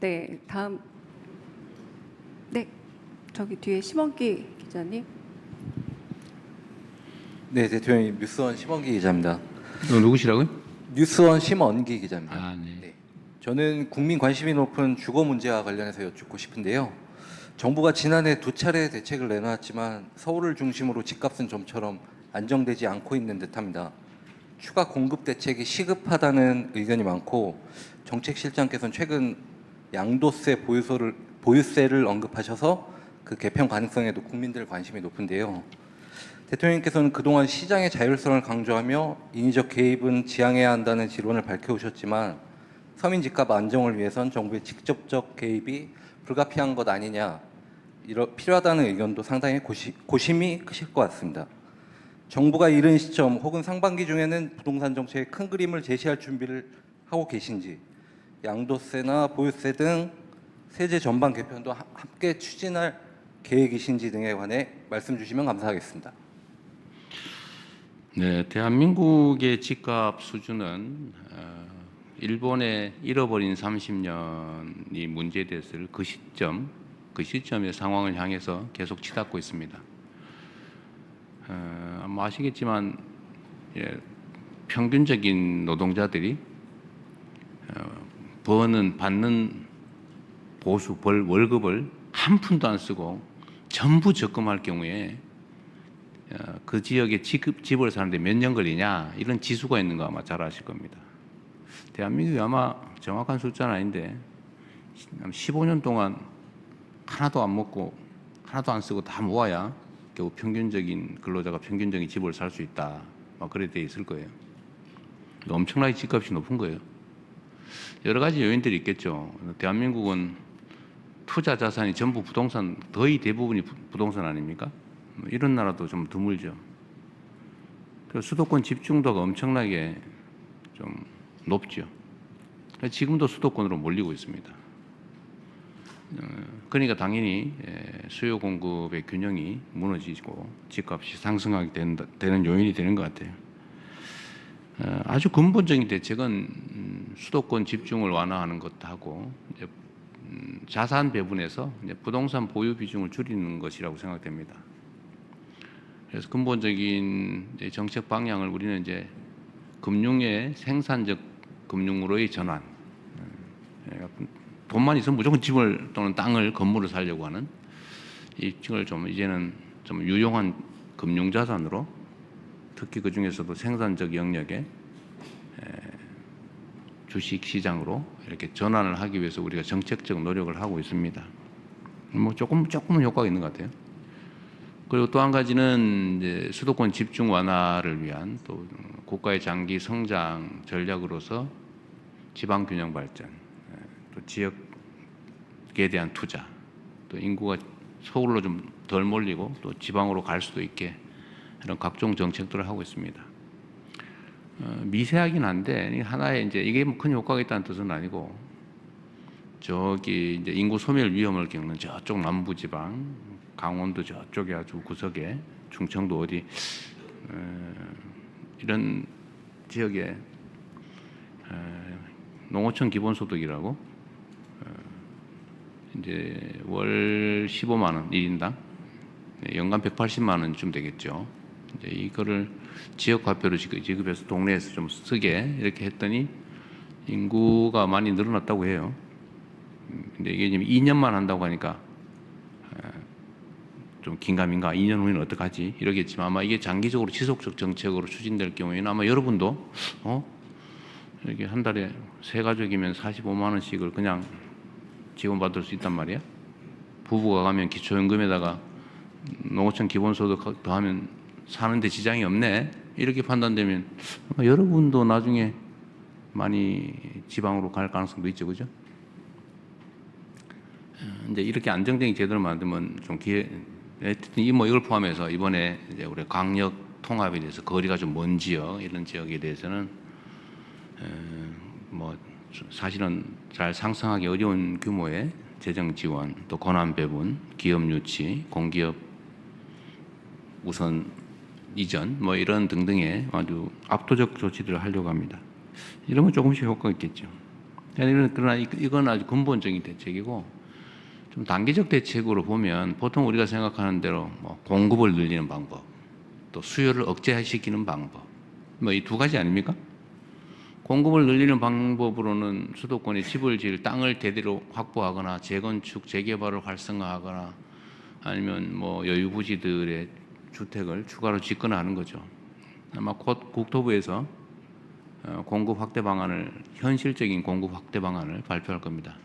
네, 다음. 네, 저기 뒤에 심원기 기자님. 네, 대통령님, 뉴스원 심원기 기자입니다. 누구시라고요? 뉴스원 심원기 기자입니다. 아, 네. 네, 저는 국민 관심이 높은 주거 문제와 관련해서 여쭙고 싶은데요. 정부가 지난해 2차례 대책을 내놨지만 서울을 중심으로 집값은 좀처럼 안정되지 않고 있는 듯합니다. 추가 공급 대책이 시급하다는 의견이 많고, 정책실장께서는 최근 양도세 보유세를 언급하셔서 그 개편 가능성에도 국민들 관심이 높은데요. 대통령님께서는 그동안 시장의 자율성을 강조하며 인위적 개입은 지양해야 한다는 지론을 밝혀오셨지만, 서민 집값 안정을 위해선 정부의 직접적 개입이 불가피한 것 아니냐, 필요하다는 의견도 상당히 고심이 크실 것 같습니다. 정부가 이른 시점 혹은 상반기 중에는 부동산 정책의 큰 그림을 제시할 준비를 하고 계신지, 양도세나 보유세 등 세제 전반 개편도 함께 추진할 계획이신지 등에 관해 말씀 주시면 감사하겠습니다. 네, 대한민국의 집값 수준은 일본의 잃어버린 30년이 문제됐을 그 시점의 상황을 향해서 계속 치닫고 있습니다. 아마 아시겠지만 평균적인 노동자들이 받는 월급을 한 푼도 안 쓰고 전부 적금할 경우에 그 지역에 집을 사는데 몇 년 걸리냐, 이런 지수가 있는 거 아마 잘 아실 겁니다. 대한민국이 아마 정확한 숫자는 아닌데 15년 동안 하나도 안 먹고 하나도 안 쓰고 다 모아야 겨우 평균적인 근로자가 평균적인 집을 살 수 있다, 막 그래 돼 있을 거예요. 엄청나게 집값이 높은 거예요. 여러 가지 요인들이 있겠죠. 대한민국은 투자 자산이 전부 부동산, 거의 대부분이 부동산 아닙니까? 이런 나라도 좀 드물죠. 그래서 수도권 집중도가 엄청나게 좀 높죠. 지금도 수도권으로 몰리고 있습니다. 그러니까 당연히 수요 공급의 균형이 무너지고 집값이 상승하게 되는 요인이 되는 것 같아요. 아주 근본적인 대책은 수도권 집중을 완화하는 것하고 자산 배분에서 부동산 보유 비중을 줄이는 것이라고 생각됩니다. 그래서 근본적인 정책 방향을 우리는 이제 금융의 생산적 금융으로의 전환, 돈만 있으면 무조건 집을 또는 땅을, 건물을 사려고 하는 이걸 좀 이제는 좀 유용한 금융 자산으로, 특히 그 중에서도 생산적 영역의 주식 시장으로 이렇게 전환을 하기 위해서 우리가 정책적 노력을 하고 있습니다. 뭐 조금은 효과가 있는 것 같아요. 그리고 또 한 가지는 이제 수도권 집중 완화를 위한 또 국가의 장기 성장 전략으로서 지방 균형 발전, 또 지역에 대한 투자, 또 인구가 서울로 좀 덜 몰리고 또 지방으로 갈 수도 있게 이런 각종 정책들을 하고 있습니다. 미세하긴 한데 하나의 이제 이게 큰 효과가 있다는 뜻은 아니고, 저기 이제 인구 소멸 위험을 겪는 저쪽 남부 지방, 강원도 저쪽에 아주 구석에, 충청도 어디 이런 지역에 농어촌 기본소득이라고 이제 월 15만 원 1인당 연간 180만 원쯤 되겠죠. 이제 이거를 지역 화폐로 지급해서 동네에서 좀 쓰게 이렇게 했더니 인구가 많이 늘어났다고 해요. 근데 이게 지금 2년만 한다고 하니까 좀 긴가민가, 2년 후에는 어떡하지 이러겠지만, 아마 이게 장기적으로 지속적 정책으로 추진될 경우에는 아마 여러분도 이렇게 한 달에 세 가족이면 45만 원씩을 그냥 지원받을 수 있단 말이야. 부부가 가면 기초연금에다가 농어촌 기본소득 더하면 사는데 지장이 없네, 이렇게 판단되면 아마 여러분도 나중에 많이 지방으로 갈 가능성도 있죠, 그죠? 이제 이렇게 안정적인 제도를 만들면 좀 이걸 포함해서 이번에 이제 우리 강력 통합에 대해서 거리가 좀 먼 지역, 이런 지역에 대해서는 뭐 사실은 잘 상상하기 어려운 규모의 재정 지원, 또 권한 배분, 기업 유치, 공기업 우선 이전, 뭐 이런 등등의 아주 압도적 조치들을 하려고 합니다. 이러면 조금씩 효과가 있겠죠. 그러나 이건 아주 근본적인 대책이고, 좀 단기적 대책으로 보면 보통 우리가 생각하는 대로 뭐 공급을 늘리는 방법, 또 수요를 억제시키는 방법, 뭐 이 두 가지 아닙니까? 공급을 늘리는 방법으로는 수도권에 집을 지을 땅을 대대로 확보하거나 재건축, 재개발을 활성화하거나 아니면 뭐 여유 부지들의 주택을 추가로 짓거나 하는 거죠. 아마 곧 국토부에서 공급 확대 방안을, 현실적인 공급 확대 방안을 발표할 겁니다.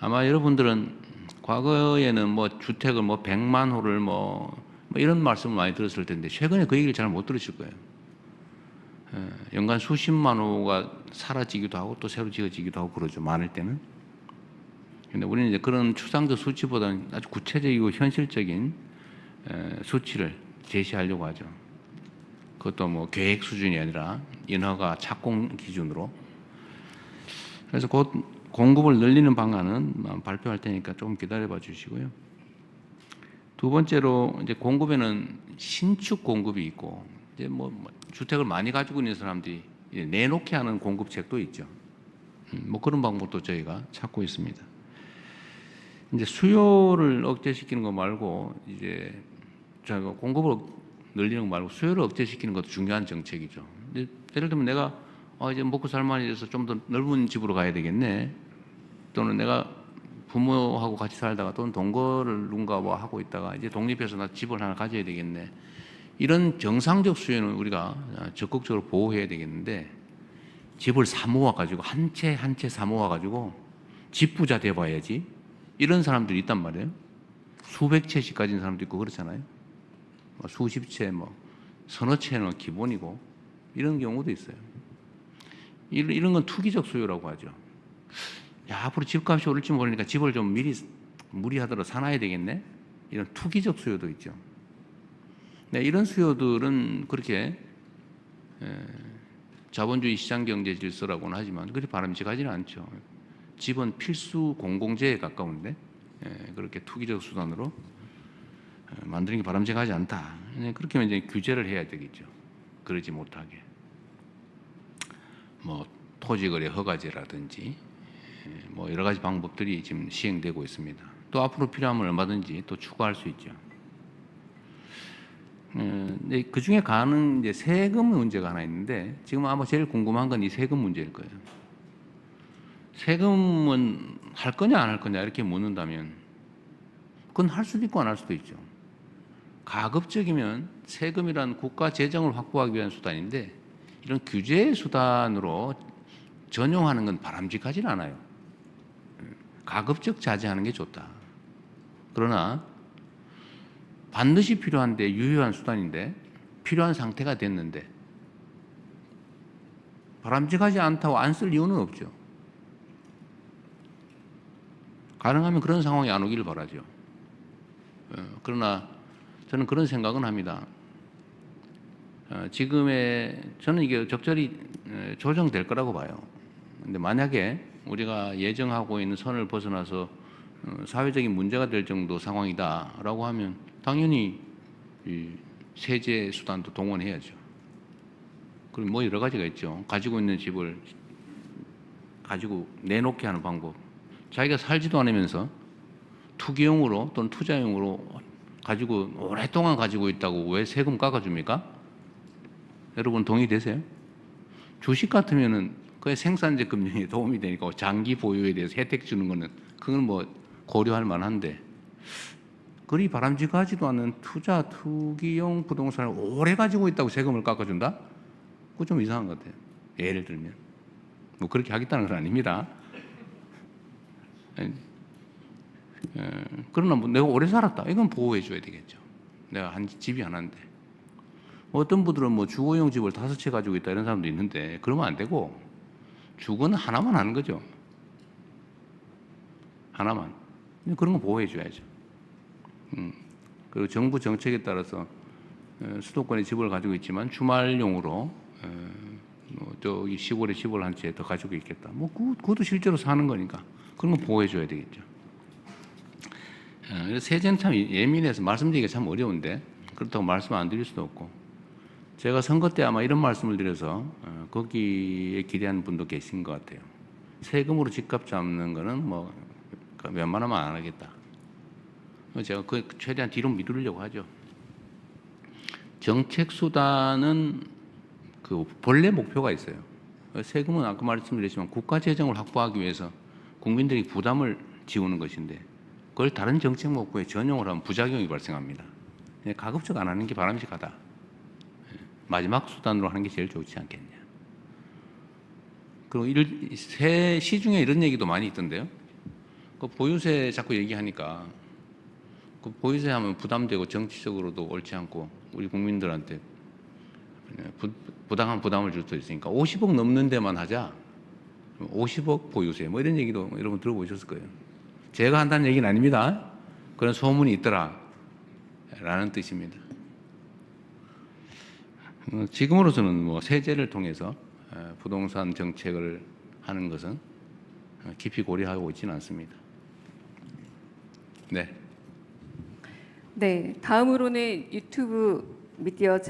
아마 여러분들은 과거에는 뭐 주택을 뭐 100만 호를 뭐 이런 말씀을 많이 들었을 텐데 최근에 그 얘기를 잘 못 들으실 거예요. 연간 수십만 호가 사라지기도 하고 또 새로 지어지기도 하고 그러죠. 많을 때는. 근데 우리는 이제 그런 추상적 수치보다는 아주 구체적이고 현실적인 수치를 제시하려고 하죠. 그것도 뭐 계획 수준이 아니라 인허가 착공 기준으로. 그래서 곧 공급을 늘리는 방안은 발표할 테니까 조금 기다려봐 주시고요. 두 번째로 이제 공급에는 신축 공급이 있고 이제 뭐 주택을 많이 가지고 있는 사람들이 내놓게 하는 공급책도 있죠. 뭐 그런 방법도 저희가 찾고 있습니다. 이제 수요를 억제시키는 거 말고 이제 저희가 공급을 늘리는 거 말고 수요를 억제시키는 것도 중요한 정책이죠. 예를 들면 내가 이제 먹고 살만이 돼서 좀 더 넓은 집으로 가야 되겠네. 또는 내가 부모하고 같이 살다가 또는 동거를 누군가 뭐 하고 있다가 이제 독립해서 나 집을 하나 가져야 되겠네. 이런 정상적 수요는 우리가 적극적으로 보호해야 되겠는데 집을 사 모아가지고 한 채 한 채 사 모아가지고 집 부자 돼봐야지. 이런 사람들이 있단 말이에요. 수백 채씩 가진 사람도 있고 그렇잖아요. 수십 채, 뭐 서너 채는 기본이고 이런 경우도 있어요. 이런 건 투기적 수요라고 하죠. 야, 앞으로 집값이 오를지 모르니까 집을 좀 미리 무리하더라도 사놔야 되겠네. 이런 투기적 수요도 있죠. 네, 이런 수요들은 그렇게 자본주의 시장 경제 질서라고는 하지만 그리 바람직하지는 않죠. 집은 필수 공공재에 가까운데 그렇게 투기적 수단으로 만드는 게 바람직하지 않다. 그렇게 하면 이제 규제를 해야 되겠죠. 그러지 못하게. 뭐 토지거래 허가제라든지 뭐 여러 가지 방법들이 지금 시행되고 있습니다. 또 앞으로 필요하면 얼마든지 또 추가할 수 있죠. 그 중에 가는 이제 세금 문제가 하나 있는데 지금 아마 제일 궁금한 건 이 세금 문제일 거예요. 세금은 할 거냐 안 할 거냐 이렇게 묻는다면 그건 할 수도 있고 안 할 수도 있죠. 가급적이면 세금이란 국가 재정을 확보하기 위한 수단인데 이런 규제의 수단으로 전용하는 건 바람직하지는 않아요. 가급적 자제하는 게 좋다. 그러나 반드시 필요한데 유효한 수단인데 필요한 상태가 됐는데 바람직하지 않다고 안 쓸 이유는 없죠. 가능하면 그런 상황이 안 오기를 바라죠. 그러나 저는 그런 생각은 합니다. 저는 이게 적절히 조정될 거라고 봐요. 근데 만약에 우리가 예정하고 있는 선을 벗어나서 사회적인 문제가 될 정도 상황이다라고 하면 당연히 이 세제 수단도 동원해야죠. 그리고 뭐 여러 가지가 있죠. 가지고 있는 집을 가지고 내놓게 하는 방법. 자기가 살지도 않으면서 투기용으로 또는 투자용으로 가지고 오랫동안 가지고 있다고 왜 세금 깎아줍니까? 여러분 동의되세요? 주식 같으면은 그게 생산재 금융에 도움이 되니까 장기 보유에 대해서 혜택 주는 거는 그건 뭐 고려할 만한데 그리 바람직하지도 않은 투기용 부동산을 오래 가지고 있다고 세금을 깎아준다? 그거 좀 이상한 것 같아요. 예를 들면 뭐 그렇게 하겠다는 건 아닙니다. 그러나 뭐 내가 오래 살았다. 이건 보호해 줘야 되겠죠. 내가 한 집이 하나인데. 어떤 분들은 뭐 주거용 집을 5채 가지고 있다 이런 사람도 있는데 그러면 안 되고 주거는 하나만 하는 거죠. 하나만. 그런 거 보호해 줘야죠. 그리고 정부 정책에 따라서 수도권에 집을 가지고 있지만 주말용으로 뭐 저기 시골에 집을 한 채 더 가지고 있겠다. 뭐 그것도 실제로 사는 거니까 그런 거 보호해 줘야 되겠죠. 그래서 세제는 참 예민해서 말씀드리기가 참 어려운데 그렇다고 말씀 안 드릴 수도 없고 제가 선거 때 아마 이런 말씀을 드려서 거기에 기대하는 분도 계신 것 같아요. 세금으로 집값 잡는 거는 뭐 웬만하면 안 하겠다. 제가 그 최대한 뒤로 미루려고 하죠. 정책 수단은 그 본래 목표가 있어요. 세금은 아까 말씀드렸지만 국가 재정을 확보하기 위해서 국민들이 부담을 지우는 것인데 그걸 다른 정책 목표에 전용을 하면 부작용이 발생합니다. 그냥 가급적 안 하는 게 바람직하다. 마지막 수단으로 하는 게 제일 좋지 않겠냐. 그리고 시중에 이런 얘기도 많이 있던데요. 그 보유세 자꾸 얘기하니까 그 보유세 하면 부담되고 정치적으로도 옳지 않고 우리 국민들한테 부당한 부담을 줄 수 있으니까 50억 넘는 데만 하자. 50억 보유세 뭐 이런 얘기도 여러분 들어보셨을 거예요. 제가 한다는 얘기는 아닙니다. 그런 소문이 있더라 라는 뜻입니다. 지금으로서는 뭐 세제를 통해서 부동산 정책을 하는 것은 깊이 고려하고 있지는 않습니다. 네. 네, 다음으로는 유튜브 미디어 채널